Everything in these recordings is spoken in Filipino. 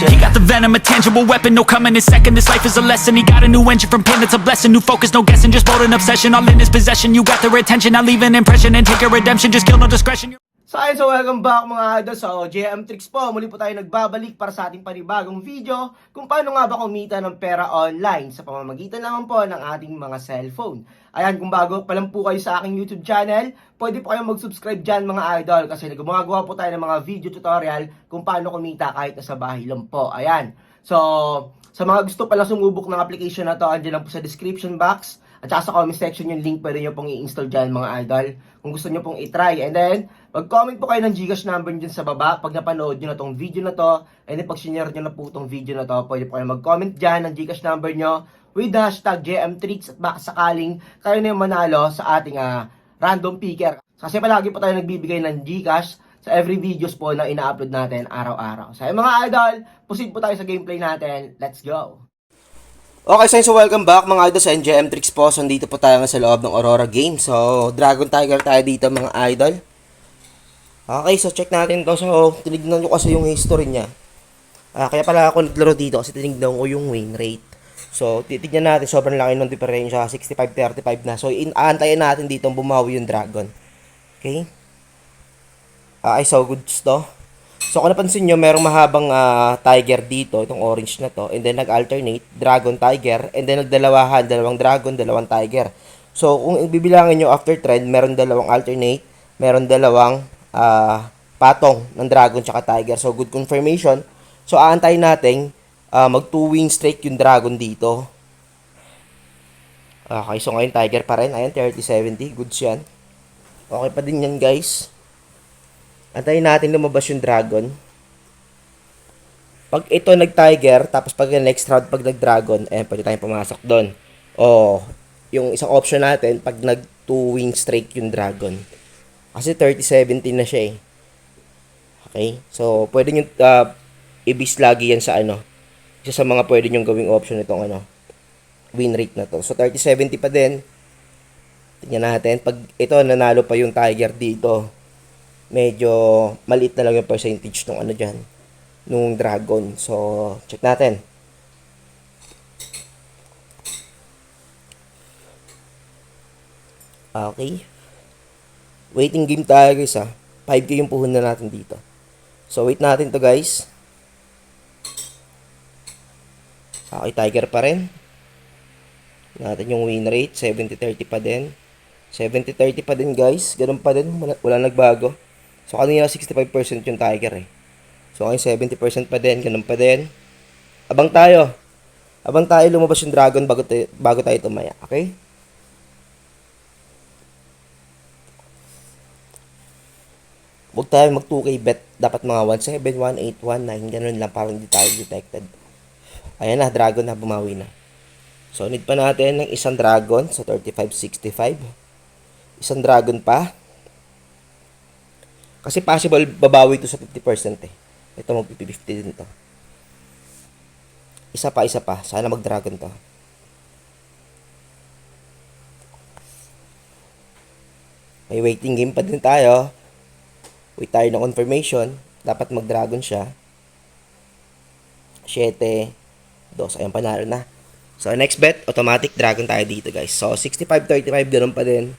He got the venom, a tangible weapon, no coming in second. This life is a lesson. He got a new engine from pain, that's a blessing. New focus, no guessing, just bold and obsession. All in his possession, you got their attention. Now leave an impression and take your redemption. Just kill no discretion. So welcome back mga idol. So JM Tricks po, muli po tayo nagbabalik para sa ating panibagong video kung paano nga ba kumita ng pera online sa pamamagitan naman po ng ating mga cellphone. Ayan, kung bago pa lang po kayo sa aking YouTube channel, pwede po kayong mag-subscribe dyan mga idol kasi gumagawa po tayo ng mga video tutorial kung paano kumita kahit nasa bahay lang po. Ayan. So, sa mga gusto pala sumubok ng application na to, andyan lang po sa description box. At saka sa comment section yung link, pwede nyo pong i-install dyan mga idol kung gusto nyo pong i-try. And then, mag-comment po kayo ng Gcash number nyo dyan sa baba pag napanood nyo na tong video na to. And then, pag sinare nyo na po tong video na to, pwede po kayo mag-comment dyan ng Gcash number nyo with hashtag JMTricks at baka sakaling kayo na yung manalo sa ating random picker. Kasi palagi po tayo nagbibigay ng Gcash sa every videos po na ina-upload natin araw-araw. So, mga idol, proceed po tayo sa gameplay natin. Let's go! Okay, so welcome back mga idol sa NJM Tricks po. So, nandito po tayo sa loob ng Aurora game. So, Dragon Tiger tayo dito mga idol. Okay, so check natin to. So, tinignan ko kasi yung history niya. Kaya pala ako naglaro dito kasi tinignan ko yung win rate. So, titignan natin, sobrang laki ng diferensya, 65-35 na. So, aantayin natin dito bumawi yung Dragon. Okay? Okay, so goods to. So, kung napansin nyo, merong mahabang tiger dito, itong orange na to. And then, nag-alternate, dragon, tiger. And then, nagdalawahan, dalawang dragon, dalawang tiger. So, kung bibilangin nyo after trend, meron dalawang alternate, meron dalawang patong ng dragon tsaka tiger. So, good confirmation. So, aantayin natin, mag 2-win streak yung dragon dito. Okay, so ngayon, tiger pa rin. Ayan, 30-70. Goods yan. Okay pa din yan, guys. Antayin natin lumabas yung dragon. Pag ito nag-tiger, tapos pag next round pag nag-dragon, pwede tayong pumasok doon. O, yung isang option natin, pag nag-2-wing straight yung dragon. Kasi 30-70 na siya eh. Okay? So, pwede nyo i-base lagi yan sa isa sa mga pwede nyo gawing option itong win rate na to. So, 30-70 pa din. Tingnan natin. Pag ito, nanalo pa yung tiger dito, medyo maliit na lang yung percentage nung dyan, nung dragon. So, check natin. Okay. Waiting game tayo guys 5k yung puhunan natin dito. So, wait natin to guys. Okay, tiger pa rin. Natin yung win rate, 70-30 pa din. 70-30 pa din guys. Ganun pa din, wala nagbago. So, kanina 65% yung tiger eh. So, ngayon 70% pa din. Ganun pa din. Abang tayo. Abang tayo lumabas yung dragon bago tayo tumaya. Okay? Huwag tayo mag 2k bet. Dapat mga 17, 18, 19. Ganun lang. Parang hindi tayo detected. Ayan na. Dragon na. Bumawi na. So, need pa natin ng isang dragon. So, 35-65. Isang dragon pa. Kasi possible babawi ito sa 50% eh. Ito mag-50 din to. Isa pa. Sana mag-dragon to. May waiting game pa din tayo. Wait tayo ng confirmation. Dapat mag-dragon siya. 7, 2. Ayan, panalo na. So, next bet, automatic dragon tayo dito guys. So, 65-35, ganoon pa din.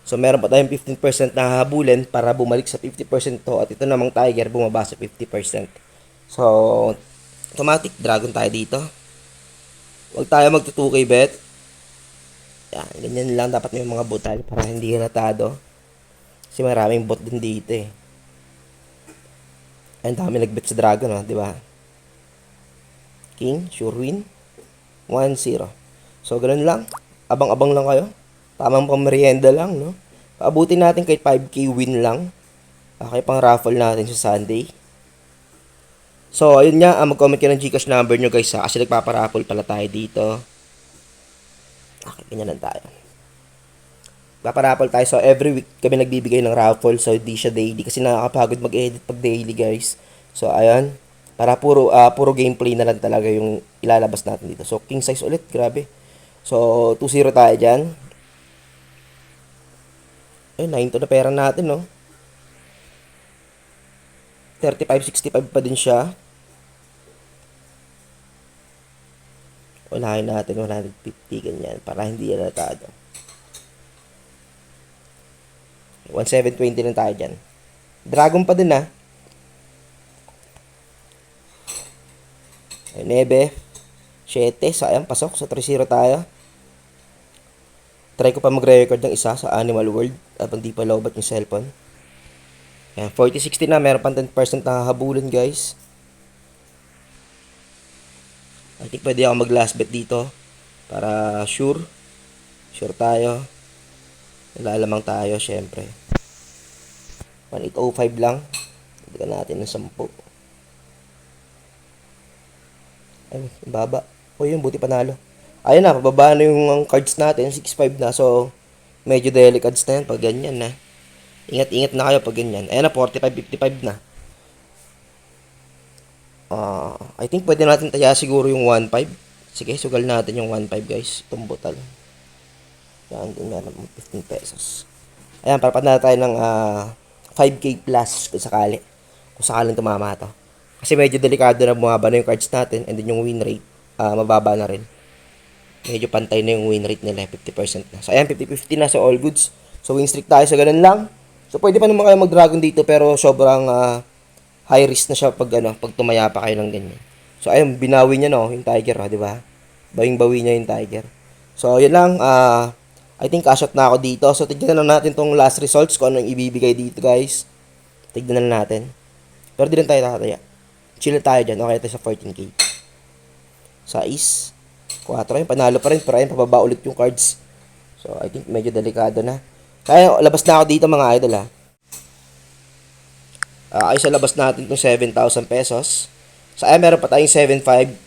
So, meron pa tayong 15% na hahabulin para bumalik sa 50% to. At ito namang tiger, bumaba sa 50%. So, automatic dragon tayo dito. Huwag tayo magto-2k bet. Yan, ganyan lang. Dapat may mga bot tayo para hindi halatado. Kasi maraming bot din dito eh. Ang dami nag-bet sa dragon, di ba? King, sure win. 1-0. So, ganun lang. Abang-abang lang kayo. Tamang pamerienda lang, no? Paabutin natin kahit 5k win lang. Okay, pang raffle natin sa Sunday. So, ayun nga. Mag-comment kayo ng Gcash number nyo, guys, kasi nagpaparaffle pala tayo dito. Okay, ganyan lang tayo. Paparaffle tayo. So, every week kami nagbibigay ng raffle. So, hindi siya daily. Kasi nakakapagod mag-edit pag daily, guys. So, ayun. Para puro gameplay na lang talaga yung ilalabas natin dito. So, king size ulit. Grabe. So, 2-0 tayo dyan. Eh, 9 to na pera natin, no? 35-65 pa din siya. Unahin natin 150, ganyan, para hindi alatado. 1720 lang tayo dyan. Dragon pa din ah. 9, 7, sayang, pasok sa 3-0 tayo. Try ko pa magre-record ng isa sa Animal World habang di pa lobat yung cellphone. Ayan, 40-60 na, meron pang 10% na hahabulin guys. I think pwede ako mag last bet dito para sure tayo. Lalamang tayo syempre. 1805 lang. Bigyan natin ng 10. Ay, baba. O yun, buti panalo. Ayun na, pababa na yung cards natin. 6-5 na. So, medyo delicate na yan pag ganyan na. Ingat-ingat na kayo pag ganyan. Ayun na, 45-55 na. I think pwede natin taya siguro yung 1.5. Sige, sugal natin yung 1.5 guys. Itong butal. Yan, din meron 15 pesos. Ayan, parapat na tayo ng 5K plus kung sakali. Kung sakaling tumama to. Kasi medyo delikado na bumaba na yung cards natin and then yung win rate, mababa na rin. Medyo pantay na yung win rate nila, 50% na. So, ayan, 50-50 na, so all goods. So, win streak tayo sa ganun lang. So, pwede pa naman kayo mag-dragon dito pero sobrang high risk na siya pag tumaya pa kayo ng ganyan. So, ayun, binawi niya no, yung Tiger, di ba? Bawing-bawi niya yung Tiger. So, yun lang, I think cash out na ako dito. So, tignan na natin tong last results kung anong ibibigay dito, guys. Tignan na natin. Pero di rin tayo tataya. Chill tayo dyan. Okay tayo sa 14K. 6, 4, ayun, panalo pa rin. Pero ayun, pababa ulit yung cards. So, I think medyo delikado na. Kaya, labas na ako dito, mga idol, ha. Ay sa labas natin itong 7,000 pesos. Sa ay meron pa tayong 7,052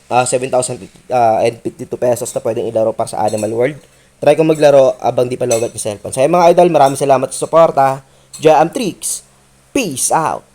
pesos na pwedeng ilaro para sa Animal World. Try ko maglaro abang di pa lobat yung cellphone. So mga idol, maraming salamat sa suporta. Jam Tricks. Peace out.